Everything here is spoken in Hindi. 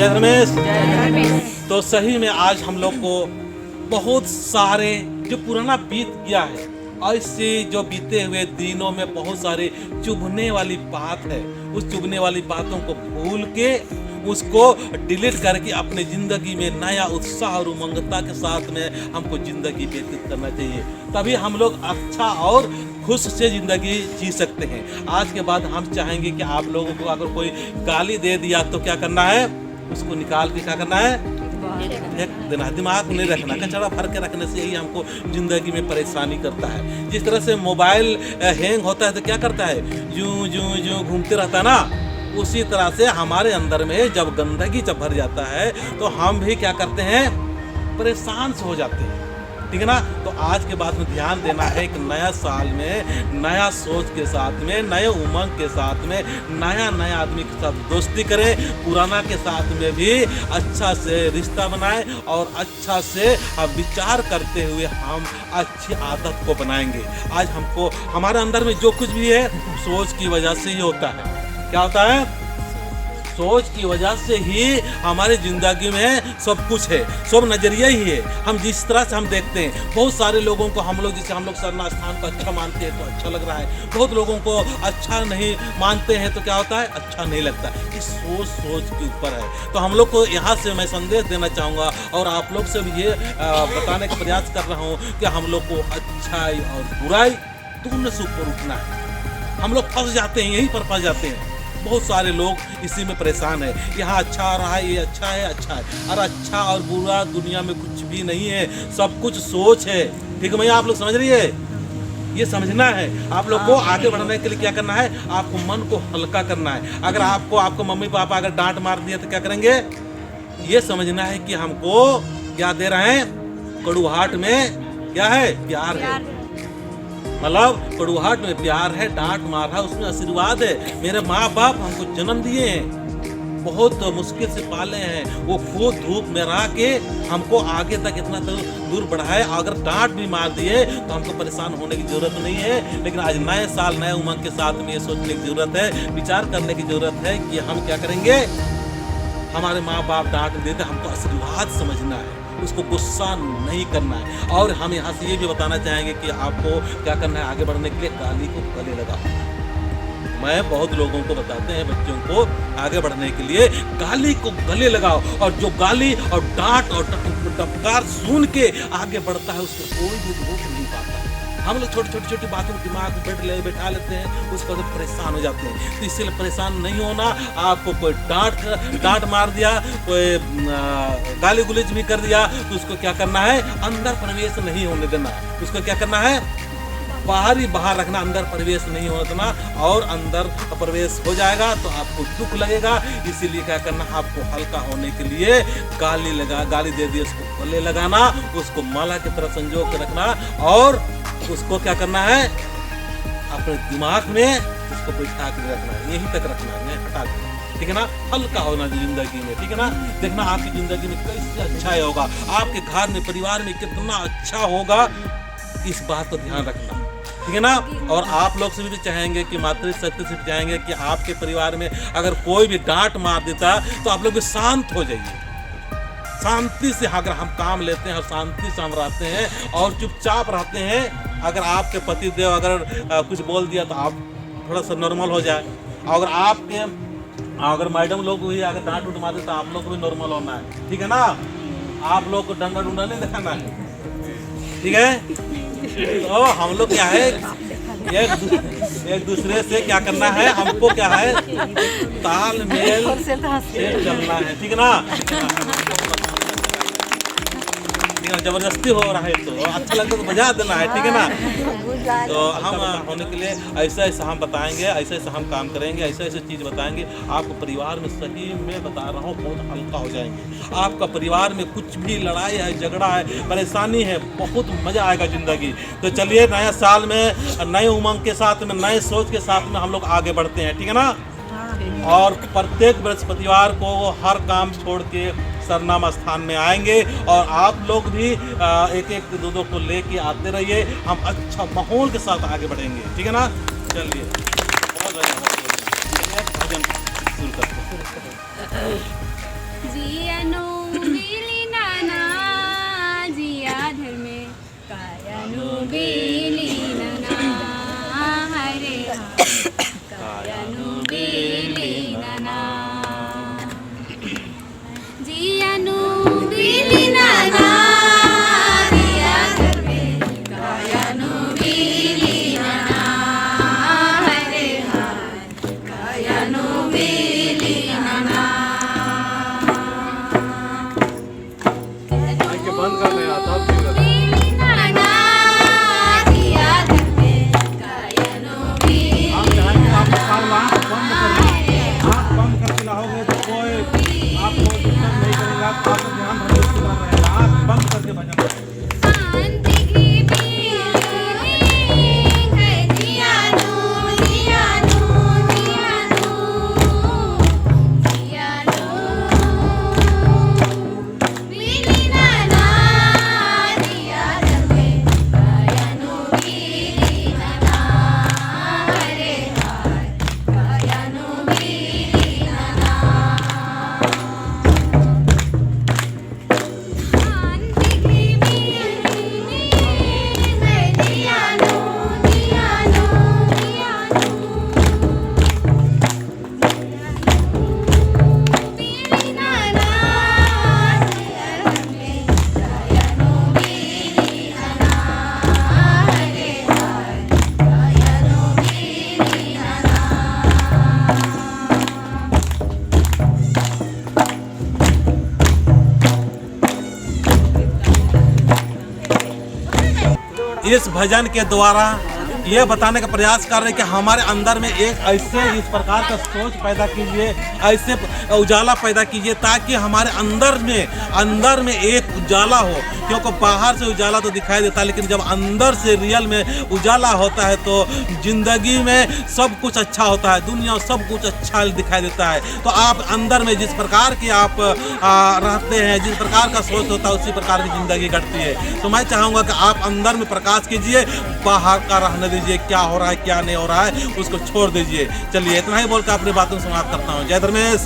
जय रमेश। तो सही में आज हम लोग को बहुत सारे जो पुराना बीत गया है, ऐसे जो बीते हुए दिनों में बहुत सारे चुभने वाली बात है, उस चुभने वाली बातों को भूल के उसको डिलीट करके अपने ज़िंदगी में नया उत्साह और उमंगता के साथ में हमको ज़िंदगी व्यतीत करना चाहिए। तभी हम लोग अच्छा और खुश से ज़िंदगी जी सकते हैं। आज के बाद हम चाहेंगे कि आप लोगों को अगर कोई गाली दे दिया तो क्या करना है, उसको निकाल के क्या करना है, फेंक देना। दिमाग में नहीं रखना, कचरा भर के रखने से यही हमको ज़िंदगी में परेशानी करता है। जिस तरह से मोबाइल हैंग होता है तो क्या करता है, यूं यूं यूं घूमते रहता है ना, उसी तरह से हमारे अंदर में जब गंदगी जब भर जाता है तो हम भी क्या करते हैं, परेशान से हो जाते हैं। ठीक है ना। तो आज के बाद में ध्यान देना है कि नया साल में नया सोच के साथ में, नए उमंग के साथ में, नया आदमी के साथ दोस्ती करें, पुराना के साथ में भी अच्छा से रिश्ता बनाएं और अच्छा से विचार करते हुए हम अच्छी आदत को बनाएंगे। आज हमको हमारे अंदर में जो कुछ भी है सोच की वजह से ही होता है। क्या होता है, सोच की वजह से ही हमारी ज़िंदगी में सब कुछ है, सब नज़रिया ही है। हम जिस तरह से हम देखते हैं, बहुत सारे लोगों को हम लोग जैसे हम लोग सरना स्थान को अच्छा मानते हैं तो अच्छा लग रहा है, बहुत लोगों को अच्छा नहीं मानते हैं तो क्या होता है, अच्छा नहीं लगता। इस सोच के ऊपर है। तो हम लोग को यहाँ से मैं संदेश देना चाहूँगा और आप लोग से भी ये बताने का प्रयास कर रहा हूँ कि हम लोग को अच्छाई और बुराई दोनों से ऊपर उठना है। हम लोग फंस जाते हैं, यहीं पर फंस जाते हैं। बहुत सारे लोग इसी में परेशान है, यहाँ अच्छा आ रहा है, ये अच्छा है, अच्छा है। और अच्छा और बुरा दुनिया में कुछ भी नहीं है, सब कुछ सोच है। ठीक है भैया, आप लोग समझ रही है, ये समझना है। आप लोग को आगे बढ़ने के लिए क्या करना है, आपको मन को हल्का करना है। अगर आपको मम्मी पापा अगर डांट मार दिया तो क्या करेंगे, ये समझना है कि हमको क्या दे रहे हैं, कड़ुहाट में क्या है, प्यार है। मतलब कड़ुहाट में प्यार है, डांट मार रहा उसमें आशीर्वाद है। मेरे माँ बाप हमको जन्म दिए हैं, बहुत मुश्किल से पाले हैं, वो खुद धूप में रह के हमको आगे तक इतना दूर बढ़ाए। अगर डांट भी मार दिए तो हमको परेशान होने की जरूरत नहीं है। लेकिन आज नए साल नए उमंग के साथ में ये सोचने की जरूरत है, विचार करने की जरूरत है कि हम क्या करेंगे। हमारे माँ बाप डांट देते, हमको आशीर्वाद समझना है, उसको गुस्सा नहीं करना है। और हम यहाँ से ये भी बताना चाहेंगे कि आपको क्या करना है, आगे बढ़ने के लिए गाली को गले लगाओ। मैं बहुत लोगों को बताते हैं, बच्चों को आगे बढ़ने के लिए गाली को गले लगाओ। और जो गाली और डांट और टपकार सुन के आगे बढ़ता है उसको कोई भी रोक नहीं पाता। हम लोग छोटी बातों को दिमाग में बैठा लेते हैं, उस पर परेशान हो जाते हैं। तो इसलिए परेशान नहीं होना। आपको कोई डांट मार दिया, कोई गाली गुलेज भी कर दिया तो उसको क्या करना है, अंदर प्रवेश नहीं होने देना। उसको क्या करना है, बाहर रखना, अंदर प्रवेश नहीं होने देना। और अंदर प्रवेश हो जाएगा तो आपको दुख लगेगा। इसीलिए क्या करना, आपको हल्का होने के लिए गाली दे दी उसको गले लगाना, उसको माला की तरह संजो के रखना और उसको क्या करना है, अपने दिमाग में उसको बैठा के रखना है, यहीं तक रखना है, हटा देना। ठीक है ना, हल्का होना जिंदगी में। ठीक है ना, देखना आपकी जिंदगी में कैसे अच्छा होगा, आपके घर में परिवार में कितना अच्छा होगा, इस बात को ध्यान रखना। ठीक है ना। और आप लोग से भी चाहेंगे कि मातृशक्ति से चाहेंगे कि आपके परिवार में अगर कोई भी डांट मार देता तो आप लोग भी शांत हो जाइए। शांति से अगर हम काम लेते हैं और शांति से हम रहते हैं और चुपचाप रहते हैं, अगर आपके पति देव अगर कुछ बोल दिया तो आप थोड़ा सा नॉर्मल हो जाए। अगर मैडम लोग भी अगर डांट उठ मारते तो आप लोग को भी नॉर्मल होना है। ठीक है ना, आप लोग को डंडा डुंडा नहीं दिखाना है। ठीक है। तो हम लोग क्या है, एक दूसरे से क्या करना है, हमको क्या है, तालमेल से चलना है। ठीक है ना। जबरदस्ती हो रहा है तो अच्छा लगता है तो बजा देना है। ठीक है ना। तो हम होने के लिए ऐसा हम बताएंगे, ऐसे हम काम करेंगे, ऐसे चीज़ बताएंगे। आपको परिवार में सही में बता रहा हूँ बहुत हल्का हो जाएंगे। आपका परिवार में कुछ भी लड़ाई है, झगड़ा है, परेशानी है, बहुत मज़ा आएगा ज़िंदगी। तो चलिए नए साल में नए उमंग के साथ में, नए सोच के साथ में हम लोग आगे बढ़ते हैं। ठीक है ना। और प्रत्येक बृहस्पतिवार को हर काम छोड़ के सरनामा स्थान में आएंगे और आप लोग भी एक दो को लेके आते रहिए। हम अच्छा माहौल के साथ आगे बढ़ेंगे। ठीक है ना। चलिए भजन शुरू करते हैं। जियानो बिली नाना जिया धर्मे कायानो बिली नाना हरे कायानो बिली नाना जियानो बिली नाना जिया धर्मे कायानो बिली नाना हरे कायानो बिली नाना बंद कर रहे तब नाना जिया धर्मे कायानो बिली आप चाहेंगे आप आँख बंद कर आँख बंद करके लाओगे तो कोई आपको डिस्टर्ब नहीं करेगा, आपका ध्यान भजन की तरफ रहेगा। आँख बंद करके भजन करें। शांति की फीलिंग है जियानो जियानो जियानो जियानो बिली नाना जिया धर्मे कायानो बिली नाना हरे कायानो बिली नाना शांति की फीलिंग है जियानो जियानो जियानो बिली नाना जिया धर्मे कायानो बिली नाना हरे कायानो बिली नाना इस भजन के द्वारा ये बताने का प्रयास कर रहे हैं कि हमारे अंदर में एक ऐसे इस प्रकार का सोच पैदा कीजिए, ऐसे उजाला पैदा कीजिए ताकि हमारे अंदर में एक उजाला हो। क्योंकि बाहर से उजाला तो दिखाई देता है, लेकिन जब अंदर से रियल में उजाला होता है तो जिंदगी में सब कुछ अच्छा होता है, दुनिया सब कुछ अच्छा दिखाई देता है। तो आप अंदर में जिस प्रकार की आप रहते हैं, जिस प्रकार का सोच होता है, उसी प्रकार की जिंदगी कटती है। तो मैं चाहूँगा कि आप अंदर में प्रकाश कीजिए, बाहर का रहने दीजिए, क्या हो रहा है क्या नहीं हो रहा है उसको छोड़ दीजिए। चलिए इतना ही बोलकर अपनी बातों को समाप्त करता हूँ। जय धर्मेश।